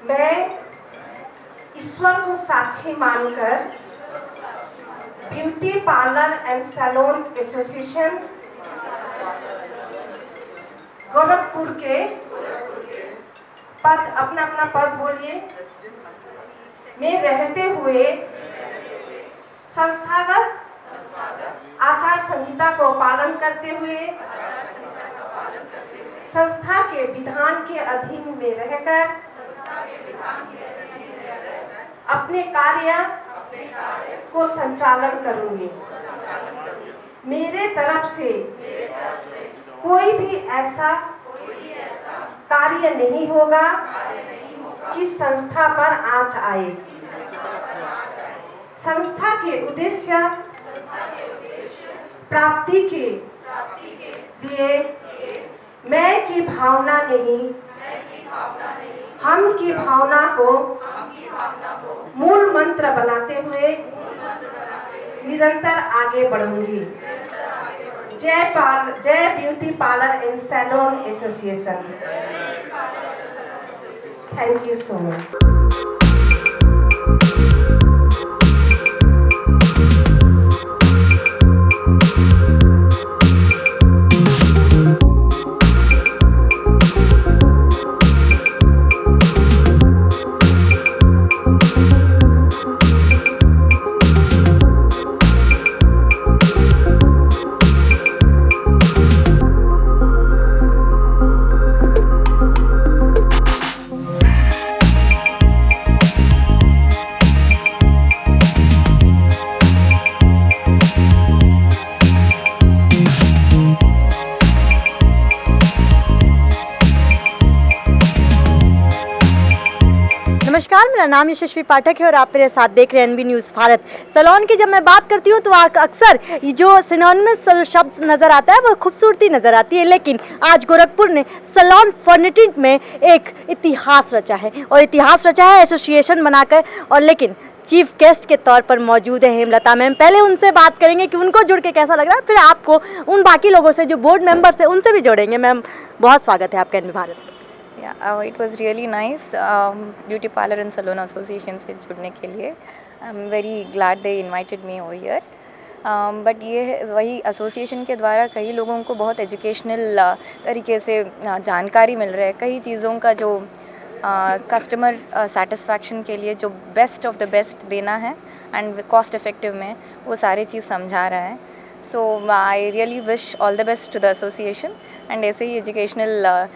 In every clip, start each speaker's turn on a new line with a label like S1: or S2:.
S1: मैं ईश्वर को साक्षी मानकर beauty parlour and salon association Gorakhpur के पद अपना पद बोलिए में रहते हुए संस्थागत आचार संहिता को पालन करते हुए संस्था के विधान के अधीन में रहकर अपने कार्य को संचालन करूंगी। मेरे तरफ से कोई भी ऐसा कार्य नहीं होगा कि संस्था पर आंच आए। संस्था के उद्देश्य प्राप्ति के लिए मैं की भावना नहीं, हम की भावना को मूल मंत्र बनाते हुए निरंतर आगे बढ़ूंगी। जय beauty parlour and salon association. Thank you so much.
S2: नमस्कार, मेरा नाम यशस्वी पाठक है और आप मेरे साथ देख रहे हैं एनबी न्यूज़ भारत। सैलून की जब मैं बात करती हूँ तो अक्सर जो सिनोनिमस शब्द नज़र आता है वो खूबसूरती नज़र आती है, लेकिन आज गोरखपुर ने सैलून फर्निटिंग में एक इतिहास रचा है और इतिहास रचा है एसोसिएशन बनाकर। और लेकिन चीफ गेस्ट के तौर पर मौजूद है हेमलता मैम। पहले उनसे बात करेंगे कि उनको जुड़ के कैसा लग रहा है, फिर आपको उन बाकी लोगों से जो बोर्ड मेंबर्स हैं उनसे भी जोड़ेंगे। मैम, बहुत स्वागत है आपका NB Bharat.
S3: It was really nice beauty parlour and salon association से जुड़ने के लिए। I am very glad they invited me over here. But ये वही एसोसिएशन के द्वारा कई लोगों को बहुत एजुकेशनल तरीके से जानकारी मिल रहा है, कई चीज़ों का जो कस्टमर सेटिस्फैक्शन के लिए जो बेस्ट ऑफ द बेस्ट देना है एंड कॉस्ट इफ़ेक्टिव में वो सारी चीज़ समझा रहा है। So I really wish all the best to the association and ऐसे ही एजुकेशनल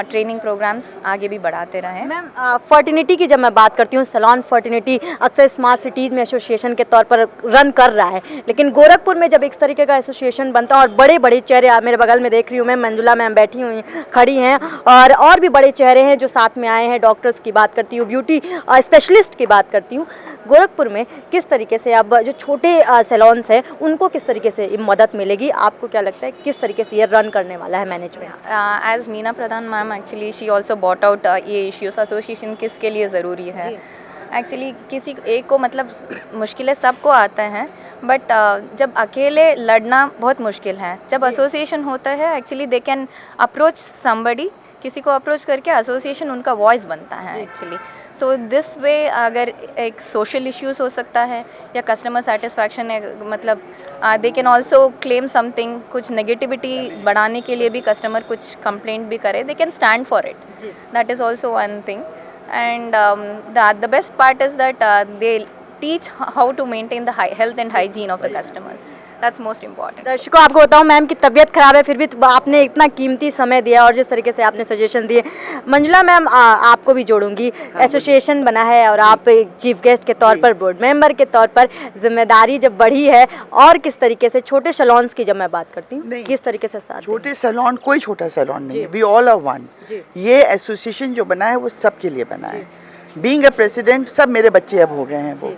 S3: ट्रेनिंग प्रोग्राम्स आगे भी बढ़ाते रहें।
S2: मैम, फर्टिनिटी की जब मैं बात करती हूँ, सैलून फर्टिनिटी अक्सर स्मार्ट सिटीज़ में एसोसिएशन के तौर पर रन कर रहा है, लेकिन गोरखपुर में जब इस तरीके का एसोसिएशन बनता है और बड़े बड़े चेहरे, मेरे बगल में देख रही हूँ मैं मंजुला मैम बैठी हुई खड़ी हैं और भी बड़े चेहरे हैं जो साथ में आए हैं। डॉक्टर्स की बात करती हूँ, ब्यूटी स्पेशलिस्ट की बात करती हूँ। गोरखपुर में किस तरीके से अब जो छोटे सैलून्स हैं उनको किस तरीके से मदद मिलेगी? आपको क्या लगता है किस तरीके से ये रन करने वाला है management?
S3: As Meena Pradhan ma'am actually she also bought out ये इश्यूज एसोसिएशन किसके लिए ज़रूरी है। एक्चुअली किसी एक को मतलब मुश्किलें सबको आता है, बट जब अकेले लड़ना बहुत मुश्किल है। जब एसोसिएशन होता है actually they can approach somebody, किसी को अप्रोच करके एसोसिएशन उनका वॉइस बनता है एक्चुअली। सो दिस वे अगर एक सोशल इश्यूज हो सकता है या कस्टमर सेटिस्फैक्शन है, मतलब they can also claim something, कुछ नेगेटिविटी बढ़ाने के लिए भी कस्टमर कुछ कंप्लेंट भी करे, they can stand for it. That is also one thing and the best part is that they teach how to maintain the health and hygiene of the customers. That's most important.
S2: दर्शकों, आपको बताऊं ma'am की तबीयत खराब है, फिर भी आपने इतना कीमती समय दिया और जिस तरीके से आपने सजेशन दिए। मंजुला मैम, आपको भी जोड़ूंगी। एसोसिएशन बना है और आप चीफ गेस्ट के तौर पर, बोर्ड मेंबर के तौर पर जिम्मेदारी जब बढ़ी है, और किस तरीके से छोटे सैलून्स की जब मैं बात करती हूँ किस तरीके से साथ?
S4: छोटे सैलून, कोई छोटा सैलून नहीं है, वी ऑल आर वन। ये एसोसिएशन जो बना है वो सबके लिए बना है। बीइंग अ प्रेसिडेंट, सब मेरे बच्चे अब हो गए हैं वो,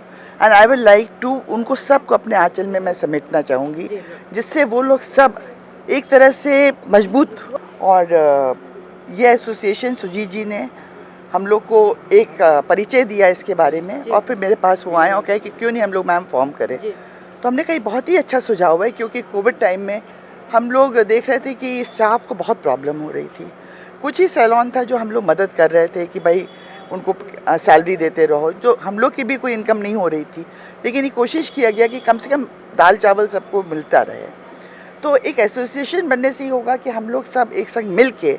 S4: and I will like to उनको सबको अपने आंचल में मैं समेटना चाहूँगी, जिससे वो लोग सब एक तरह से मजबूत। और ये एसोसिएशन सुजीत जी ने हम लोग को एक परिचय दिया इसके बारे में, और फिर मेरे पास वो आए और कहे कि क्यों नहीं हम लोग मैम फॉर्म करें। तो हमने कहा बहुत ही अच्छा सुझाव है, क्योंकि कोविड टाइम में हम लोग देख रहे थे कि स्टाफ को बहुत प्रॉब्लम हो रही थी। कुछ ही सैलून था जो हम लोग मदद कर रहे थे कि भाई उनको सैलरी देते रहो, जो हम लोग की भी कोई इनकम नहीं हो रही थी, लेकिन ये कोशिश किया गया कि कम से कम दाल चावल सबको मिलता रहे। तो एक एसोसिएशन बनने से ही होगा कि हम लोग सब एक संग मिल के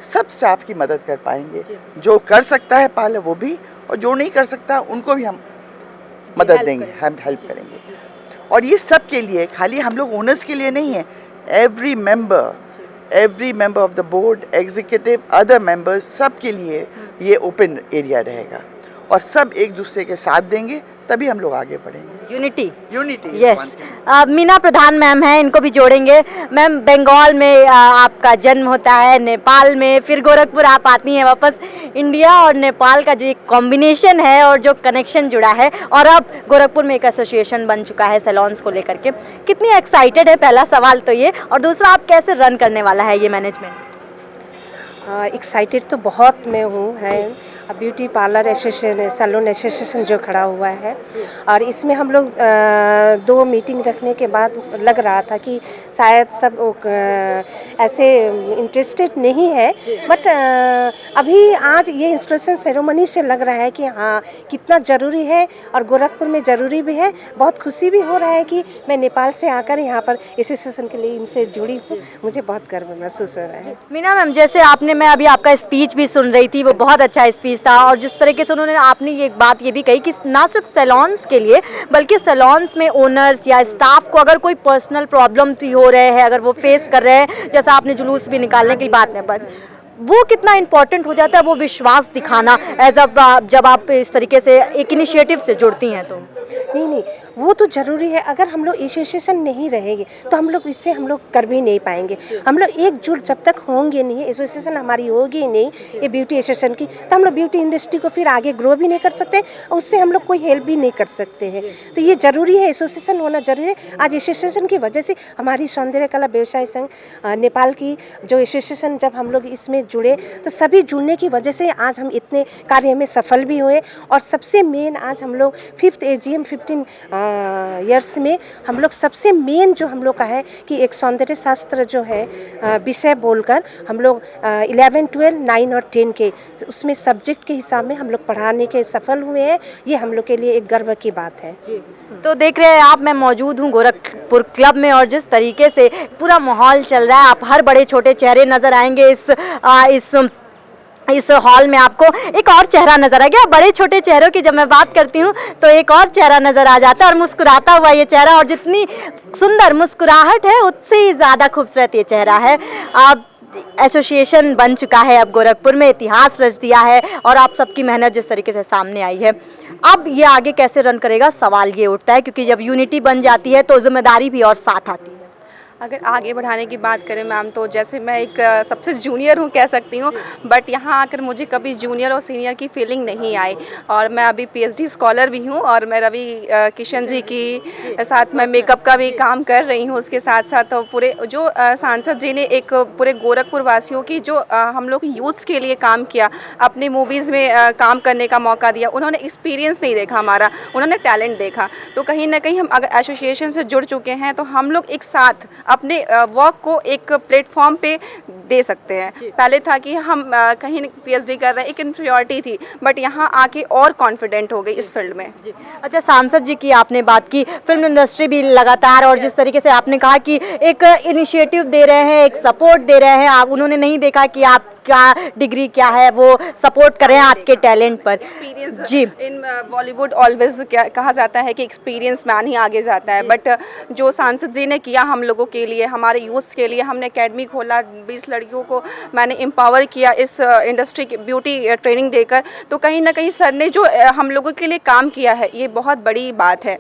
S4: सब स्टाफ की मदद कर पाएंगे। जो कर सकता है पाल वो भी, और जो नहीं कर सकता उनको भी हम मदद देंगे, हम हेल्प करेंगे। और ये सब के लिए, खाली हम लोग ओनर्स के लिए नहीं है, every member of the board, executive, other members, सब के लिए ये ओपन एरिया रहेगा और सब एक दूसरे के साथ देंगे, तभी हम लोग आगे बढ़ेंगे। Unity
S2: yes. Meena Pradhan ma'am हैं, इनको भी जोड़ेंगे। मैम, बंगाल में आपका जन्म होता है, नेपाल में, फिर गोरखपुर आप आती हैं वापस। इंडिया और नेपाल का जो एक कॉम्बिनेशन है और जो कनेक्शन जुड़ा है, और अब गोरखपुर में एक एसोसिएशन बन चुका है सैलून्स को लेकर के, कितनी एक्साइटेड है, पहला सवाल तो ये, और दूसरा आप कैसे रन करने वाला है ये मैनेजमेंट?
S1: एक्साइटेड तो बहुत मैं हूँ, है beauty parlour association, salon association जो खड़ा हुआ है, और इसमें हम लोग 2 मीटिंग रखने के बाद लग रहा था कि शायद सब ऐसे इंटरेस्टेड नहीं है, बट अभी आज ये इंस्टॉलेशन सेरेमनी से लग रहा है कि हाँ कितना ज़रूरी है, और गोरखपुर में ज़रूरी भी है। बहुत खुशी भी हो रहा है कि मैं नेपाल से आकर यहाँ पर एसोसिएशन के लिए इनसे जुड़ी हूँ, मुझे बहुत गर्व महसूस हो रहा है।
S2: मीना मैम, जैसे आपने, मैं अभी आपका स्पीच भी सुन रही थी, वो बहुत अच्छा स्पीच था, और जिस तरीके से उन्होंने, आपने ये बात ये भी कही कि ना सिर्फ सैलून्स के लिए बल्कि सैलून्स में ओनर्स या स्टाफ को अगर कोई पर्सनल प्रॉब्लम भी हो रहे हैं, अगर वो फेस कर रहे हैं, जैसा आपने जुलूस भी निकालने की बात में, पर वो कितना इम्पोर्टेंट हो जाता है, वो विश्वास दिखाना जब आप इस तरीके से एक इनिशिएटिव से जुड़ती हैं तो।
S1: नहीं, वो तो ज़रूरी है। अगर हम लोग एसोसिएशन नहीं रहेंगे तो हम लोग इससे हम लोग कर भी नहीं पाएंगे। हम लोग एकजुट जब तक होंगे नहीं, एसोसिएशन हमारी होगी नहीं ये ब्यूटी एसोसिएशन की, तो हम लोग ब्यूटी इंडस्ट्री को फिर आगे ग्रो भी नहीं कर सकते, और उससे हम लोग कोई हेल्प भी नहीं कर सकते हैं। तो ये ज़रूरी है, एसोसिएशन होना ज़रूरी है। आज एसोसिएशन की वजह से हमारी सौंदर्य कला व्यवसाय संघ नेपाल की जो एसोसिएशन, जब हम लोग इसमें जुड़े तो सभी जुड़ने की वजह से आज हम इतने कार्य में सफल भी हुए। और सबसे मेन आज हम लोग 5th AGM 15 ईयर्स में हम लोग सबसे मेन जो हम लोग का है कि एक सौंदर्य शास्त्र जो है विषय बोलकर हम लोग 11, 12, 9 और 10 के उसमें सब्जेक्ट के हिसाब में हम लोग पढ़ाने के सफल हुए हैं। ये हम लोग के लिए एक गर्व की बात है।
S2: तो देख रहे हैं आप, मैं मौजूद हूँ गोरखपुर क्लब में, और जिस तरीके से पूरा माहौल चल रहा है, आप हर बड़े छोटे चेहरे नजर आएंगे इस हॉल में। आपको एक और चेहरा नजर आ गया। बड़े छोटे चेहरों की जब मैं बात करती हूँ तो एक और चेहरा नजर आ जाता है, और मुस्कुराता हुआ ये चेहरा, और जितनी सुंदर मुस्कुराहट है उससे ही ज़्यादा खूबसूरत ये चेहरा है। आप एसोसिएशन बन चुका है, अब गोरखपुर में इतिहास रच दिया है, और आप सबकी मेहनत जिस तरीके से सामने आई है, अब ये आगे कैसे रन करेगा, सवाल ये उठता है, क्योंकि जब यूनिटी बन जाती है तो जिम्मेदारी भी और साथ आती है।
S5: अगर आगे बढ़ाने की बात करें मैम, तो जैसे मैं एक सबसे जूनियर हूँ कह सकती हूँ, बट यहाँ आकर मुझे कभी जूनियर और सीनियर की फीलिंग नहीं आई। और मैं अभी PhD स्कॉलर भी हूँ, और मैं रवि किशन जी की साथ मैं मेकअप का भी काम कर रही हूँ। उसके साथ साथ तो पूरे जो सांसद जी ने एक पूरे गोरखपुर वासियों की जो हम लोग यूथ्स के लिए काम किया, अपनी मूवीज़ में काम करने का मौका दिया। उन्होंने एक्सपीरियंस नहीं देखा हमारा, उन्होंने टैलेंट देखा। तो कहीं ना कहीं हम अगर एसोसिएशन से जुड़ चुके हैं तो हम लोग एक साथ अपने वर्क को एक प्लेटफॉर्म पे दे सकते हैं। पहले था कि हम कहीं PhD कर रहे हैं, एक इन्फीरियरिटी थी, बट यहाँ आके और कॉन्फिडेंट हो गई इस फील्ड में।
S2: अच्छा, सांसद जी की आपने बात की, फिल्म इंडस्ट्री भी लगातार, और जिस तरीके से आपने कहा कि एक इनिशिएटिव दे रहे हैं, एक सपोर्ट दे रहे हैं, आप उन्होंने नहीं देखा कि आपका डिग्री क्या है, वो सपोर्ट कर रहे हैं आपके टैलेंट पर। जी,
S5: इन बॉलीवुड ऑलवेज कहा जाता है कि एक्सपीरियंस मैन ही आगे जाता है, बट जो सांसद जी ने किया हम लोगों के लिए, हमारे यूथ्स के लिए, हमने एकेडमी खोला, 20 लड़कियों को मैंने एम्पावर किया इस इंडस्ट्री की ब्यूटी ट्रेनिंग देकर। तो कहीं ना कहीं सर ने जो हम लोगों के लिए काम किया है, ये बहुत बड़ी बात है।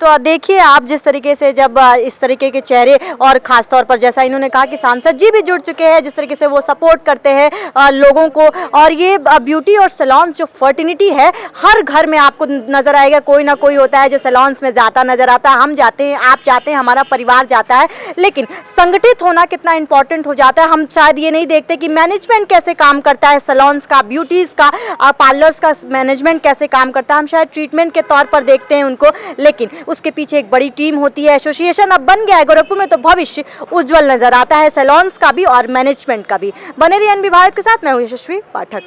S2: तो देखिए आप, जिस तरीके से जब इस तरीके के चेहरे, और ख़ास तौर पर जैसा इन्होंने कहा कि सांसद जी भी जुड़ चुके हैं, जिस तरीके से वो सपोर्ट करते हैं लोगों को, और ये ब्यूटी और सैलून्स जो फर्टिनिटी है, हर घर में आपको नज़र आएगा, कोई ना कोई होता है जो सैलून्स में जाता नज़र आता है। हम जाते हैं, आप जाते हैं, हमारा परिवार जाता है, लेकिन संगठित होना कितना इंपॉर्टेंट हो जाता है। हम शायद ये नहीं देखते कि मैनेजमेंट कैसे काम करता है, सैलून्स का, ब्यूटीज़ का, पार्लर्स का मैनेजमेंट कैसे काम करता है। हम शायद ट्रीटमेंट के तौर पर देखते हैं उनको, लेकिन उसके पीछे एक बड़ी टीम होती है। एसोसिएशन अब बन गया है गोरखपुर में, तो भविष्य उज्जवल नजर आता है सैलून्स का भी और मैनेजमेंट का भी। बने रहिए NB भारत के साथ, मैं हूं यशस्वी पाठक।